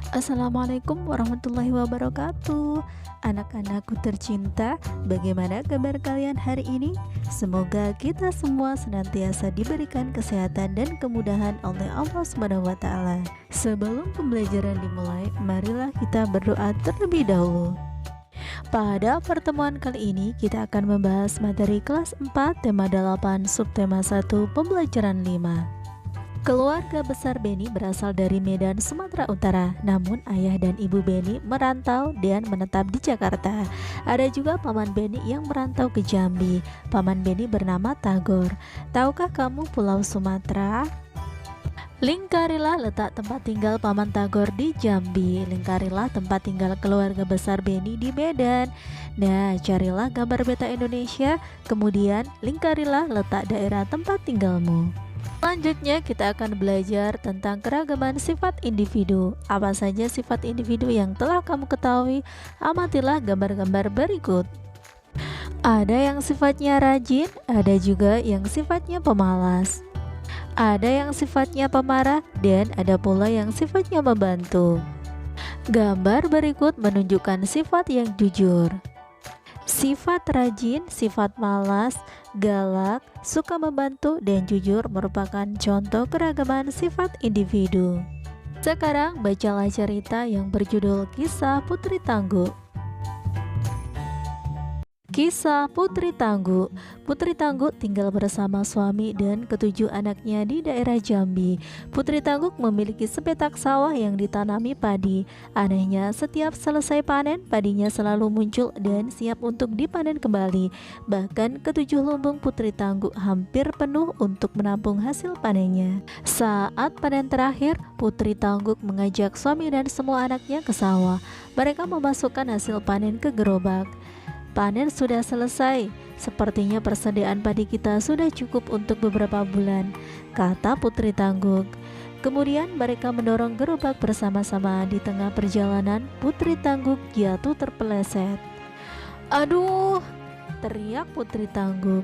Assalamualaikum warahmatullahi wabarakatuh. Anak-anakku tercinta, bagaimana kabar kalian hari ini? Semoga kita semua senantiasa diberikan kesehatan dan kemudahan oleh Allah Subhanahu wa taala. Sebelum pembelajaran dimulai, marilah kita berdoa terlebih dahulu. Pada pertemuan kali ini kita akan membahas materi kelas 4 tema 8 subtema 1 pembelajaran 5. Keluarga besar Beni berasal dari Medan, Sumatera Utara. Namun ayah dan ibu Beni merantau dan menetap di Jakarta. Ada juga paman Beni yang merantau ke Jambi. Paman Beni bernama Tagor. Tahukah kamu Pulau Sumatera? Lingkarilah letak tempat tinggal Paman Tagor di Jambi. Lingkarilah tempat tinggal keluarga besar Beni di Medan. Nah, carilah gambar peta Indonesia, kemudian lingkarilah letak daerah tempat tinggalmu. Selanjutnya kita akan belajar tentang keragaman sifat individu. Apa saja sifat individu yang telah kamu ketahui? Amatilah gambar-gambar berikut. Ada yang sifatnya rajin, ada juga yang sifatnya pemalas. Ada yang sifatnya pemarah, dan ada pula yang sifatnya membantu. Gambar berikut menunjukkan sifat yang jujur. Sifat rajin, sifat malas, galak, suka membantu, dan jujur merupakan contoh keragaman sifat individu. Sekarang bacalah cerita yang berjudul Kisah Putri Tangguh. Kisah Putri Tangguh. Putri Tangguh tinggal bersama suami dan ketujuh anaknya di daerah Jambi. Putri Tangguh memiliki sepetak sawah yang ditanami padi. Anehnya, setiap selesai panen, padinya selalu muncul dan siap untuk dipanen kembali. Bahkan ketujuh lumbung Putri Tangguh hampir penuh untuk menampung hasil panennya. Saat panen terakhir, Putri Tangguh mengajak suami dan semua anaknya ke sawah. Mereka memasukkan hasil panen ke gerobak. Panen sudah selesai, sepertinya persediaan padi kita sudah cukup untuk beberapa bulan, kata Putri Tangguh. Kemudian mereka mendorong gerobak bersama-sama. Di tengah perjalanan, Putri Tangguh jatuh terpeleset. Aduh, teriak Putri Tangguh.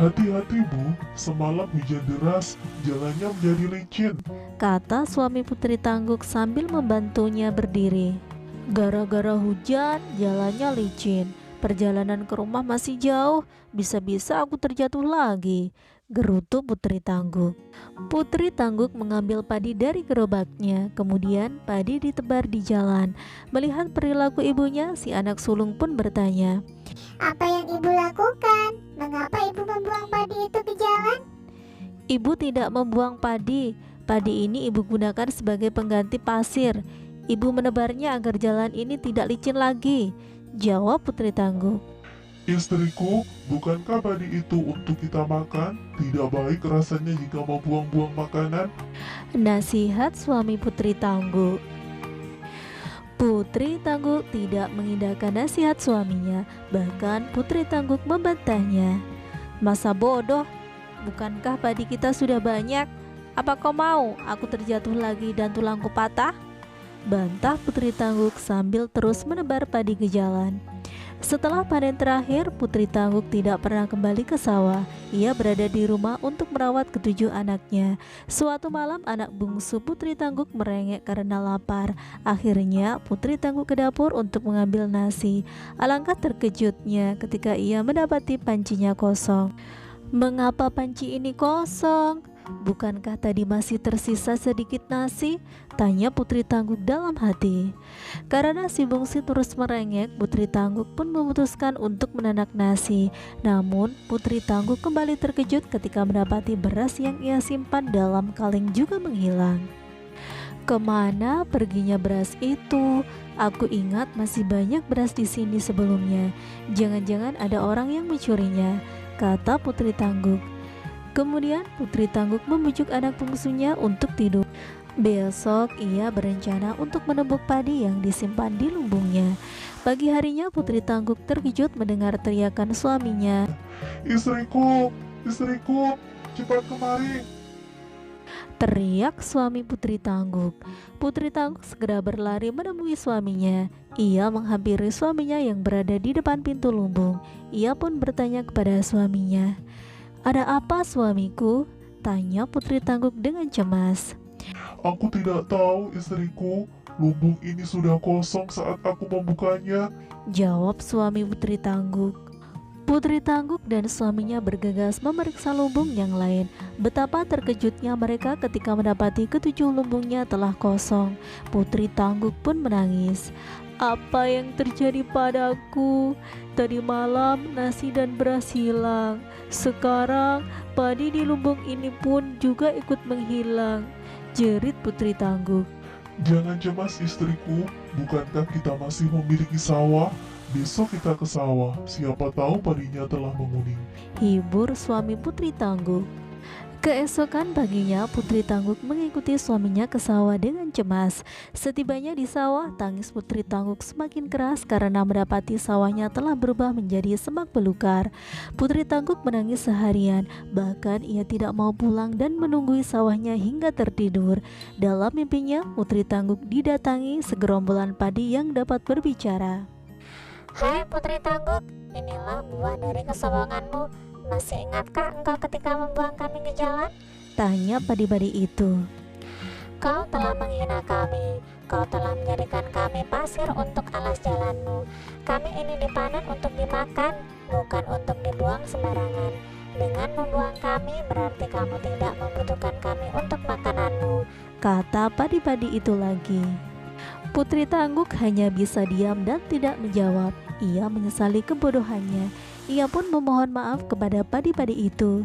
Hati-hati Bu, semalam hujan deras, jalannya menjadi licin, Kata suami Putri Tangguh sambil membantunya berdiri. Gara-gara hujan, jalannya licin. Perjalanan ke rumah masih jauh, bisa-bisa aku terjatuh lagi, gerutu Putri Tangguh. Putri Tangguh mengambil padi dari gerobaknya, kemudian padi ditebar di jalan. Melihat perilaku ibunya, si anak sulung pun bertanya, Apa yang ibu lakukan? Mengapa ibu membuang padi itu ke jalan? ibu tidak membuang padi. Padi ini ibu gunakan sebagai pengganti pasir. Ibu menebarnya agar jalan ini tidak licin lagi, jawab Putri Tangguh. Istriku, bukankah padi itu untuk kita makan? Tidak baik rasanya jika membuang-buang makanan. Nasihat suami Putri Tangguh. Putri Tangguh tidak mengindahkan nasihat suaminya. Bahkan Putri Tangguh membantahnya. Masa bodoh, bukankah padi kita sudah banyak? Apa kau mau aku terjatuh lagi dan tulangku patah? Bantah Putri Tangguh sambil terus menebar padi ke jalan. Setelah panen terakhir, Putri Tangguh tidak pernah kembali ke sawah. Ia berada di rumah untuk merawat ketujuh anaknya. Suatu malam, anak bungsu Putri Tangguh merengek karena lapar. Akhirnya, Putri Tangguh ke dapur untuk mengambil nasi. Alangkah terkejutnya ketika ia mendapati pancinya kosong. Mengapa panci ini kosong? Bukankah tadi masih tersisa sedikit nasi? Tanya Putri Tangguh dalam hati. Karena si bungsi terus merengek, Putri Tangguh pun memutuskan untuk menanak nasi. Namun Putri Tangguh kembali terkejut ketika mendapati beras yang ia simpan dalam kaleng juga menghilang. Kemana perginya beras itu? Aku ingat masih banyak beras di sini sebelumnya. Jangan-jangan ada orang yang mencurinya, kata Putri Tangguh. Kemudian Putri Tangguh membujuk anak bungsunya untuk tidur. Besok ia berencana untuk menumbuk padi yang disimpan di lumbungnya. Pagi harinya Putri Tangguh terkejut mendengar teriakan suaminya. Istriku, istriku, cepat kemari. Teriak suami Putri Tangguh. Putri Tangguh segera berlari menemui suaminya. Ia menghampiri suaminya yang berada di depan pintu lumbung. Ia pun bertanya kepada suaminya, "Ada apa suamiku?" tanya Putri Tangguh dengan cemas. Aku tidak tahu istriku, Lumbung ini sudah kosong saat aku membukanya. Jawab suami Putri Tangguk. Putri Tangguk dan suaminya bergegas memeriksa lumbung yang lain. Betapa terkejutnya mereka ketika mendapati ketujuh lumbungnya telah kosong. Putri Tangguk pun menangis. Apa yang terjadi padaku? Tadi malam nasi dan beras hilang. Sekarang padi di lumbung ini pun juga ikut menghilang, jerit Putri Tangguk. Jangan cemas istriku, bukankah kita masih memiliki sawah? Besok kita ke sawah, siapa tahu padinya telah menguning. Hibur suami Putri Tangguk. Keesokan paginya Putri Tangguk mengikuti suaminya ke sawah dengan cemas. Setibanya di sawah, tangis Putri Tangguk semakin keras karena mendapati sawahnya telah berubah menjadi semak belukar. Putri Tangguk menangis seharian, bahkan ia tidak mau pulang dan menunggui sawahnya hingga tertidur. Dalam mimpinya, Putri Tangguk didatangi segerombolan padi yang dapat berbicara. Hai Putri Tangguk, inilah buah dari kesombonganmu. Masih ingatkah engkau ketika membuang kami ke jalan? Tanya padi-padi itu. Kau telah menghina kami. Kau telah menjadikan kami pasir untuk alas jalanmu. Kami ini dipanen untuk dimakan, bukan untuk dibuang sembarangan. Dengan membuang kami, berarti kamu tidak membutuhkan kami untuk makananmu, Kata padi-padi itu lagi. Putri Tangguk hanya bisa diam dan tidak menjawab. Ia menyesali kebodohannya. Ia pun memohon maaf kepada padi-padi itu.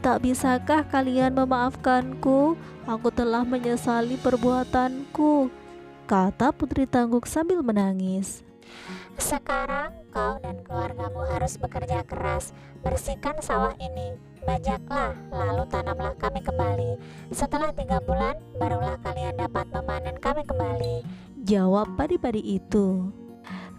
Tak bisakah kalian memaafkanku? Aku telah menyesali perbuatanku, kata Putri Tangguk sambil menangis. Sekarang kau dan keluargamu harus bekerja keras. Bersihkan sawah ini, bajaklah, lalu tanamlah kami kembali. Setelah 3 bulan, barulah kalian dapat memanen kami kembali, jawab padi-padi itu.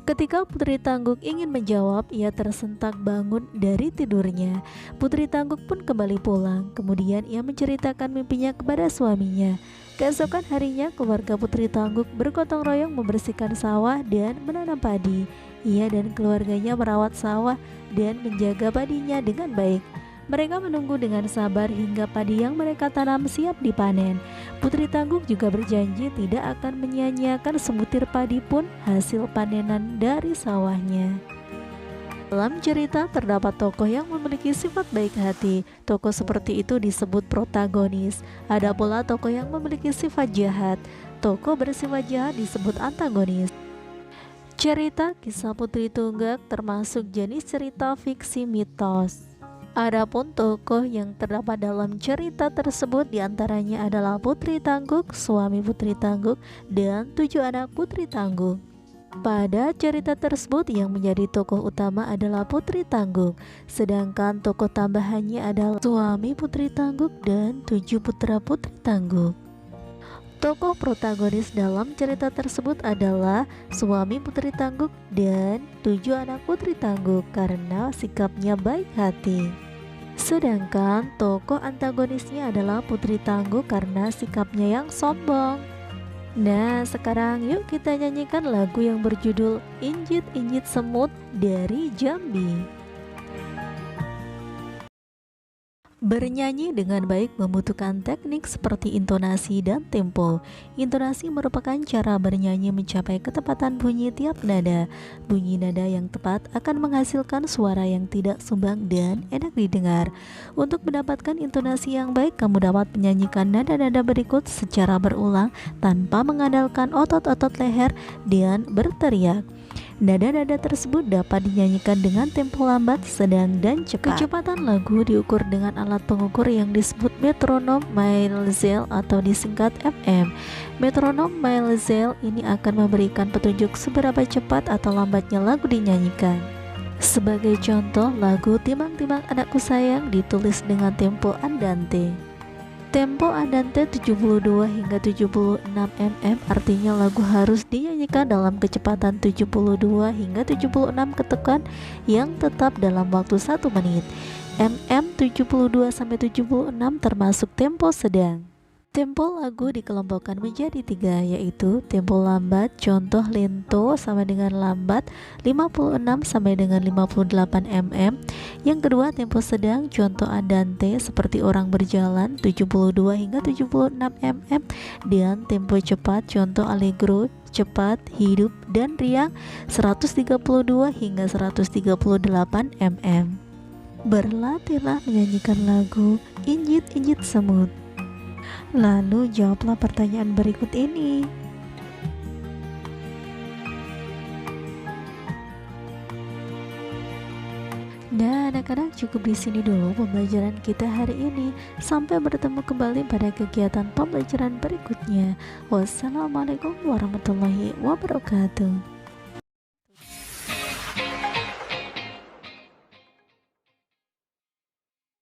Ketika Putri Tangguk ingin menjawab, ia tersentak bangun dari tidurnya. Putri Tangguk pun kembali pulang. Kemudian ia menceritakan mimpinya kepada suaminya. Keesokan harinya, keluarga Putri Tangguk bergotong royong membersihkan sawah dan menanam padi. Ia dan keluarganya merawat sawah dan menjaga padinya dengan baik. Mereka menunggu dengan sabar hingga padi yang mereka tanam siap dipanen. Putri Tangguk juga berjanji tidak akan menyia-nyiakan sebutir padi pun hasil panenan dari sawahnya. Dalam cerita terdapat tokoh yang memiliki sifat baik hati. Tokoh seperti itu disebut protagonis. Ada pula tokoh yang memiliki sifat jahat. Tokoh bersifat jahat disebut antagonis. Cerita kisah Putri Tangguk termasuk jenis cerita fiksi mitos. Adapun tokoh yang terdapat dalam cerita tersebut diantaranya adalah Putri Tangguk, suami Putri Tangguk, dan 7 anak Putri Tangguk. Pada cerita tersebut yang menjadi tokoh utama adalah Putri Tangguk, sedangkan tokoh tambahannya adalah suami Putri Tangguk dan 7 putra Putri Tangguk. Tokoh protagonis dalam cerita tersebut adalah suami Putri Tangguk dan 7 anak Putri Tangguk karena sikapnya baik hati. Sedangkan tokoh antagonisnya adalah Putri Tangguk karena sikapnya yang sombong. Nah, sekarang yuk kita nyanyikan lagu yang berjudul Injit-Injit Semut dari Jambi. Bernyanyi dengan baik membutuhkan teknik seperti intonasi dan tempo. Intonasi merupakan cara bernyanyi mencapai ketepatan bunyi tiap nada. Bunyi nada yang tepat akan menghasilkan suara yang tidak sumbang dan enak didengar. Untuk mendapatkan intonasi yang baik, kamu dapat menyanyikan nada-nada berikut secara berulang tanpa mengandalkan otot-otot leher dan berteriak. Nada-nada tersebut dapat dinyanyikan dengan tempo lambat, sedang, dan cepat. Kecepatan lagu diukur dengan alat pengukur yang disebut metronom Mailzel atau disingkat FM. Metronom Mailzel ini akan memberikan petunjuk seberapa cepat atau lambatnya lagu dinyanyikan. Sebagai contoh, lagu Timang-Timang Anakku Sayang ditulis dengan tempo andante. Tempo andante 72 hingga 76 mm, artinya lagu harus dinyanyikan dalam kecepatan 72 hingga 76 ketukan yang tetap dalam waktu 1 menit. mm 72 sampai 76 termasuk tempo sedang. Tempo lagu dikelompokkan menjadi 3, yaitu tempo lambat contoh lento sama dengan lambat 56 sampai dengan 58 mm. Yang kedua tempo sedang contoh andante seperti orang berjalan 72 hingga 76 mm. Dan tempo cepat contoh allegro cepat, hidup, dan riang 132 hingga 138 mm. Berlatihlah menyanyikan lagu Injit-injit semut. Lalu jawablah pertanyaan berikut ini. Nah, anak-anak, cukup di sini dulu pembelajaran kita hari ini. Sampai bertemu kembali pada kegiatan pembelajaran berikutnya. Wassalamualaikum warahmatullahi wabarakatuh.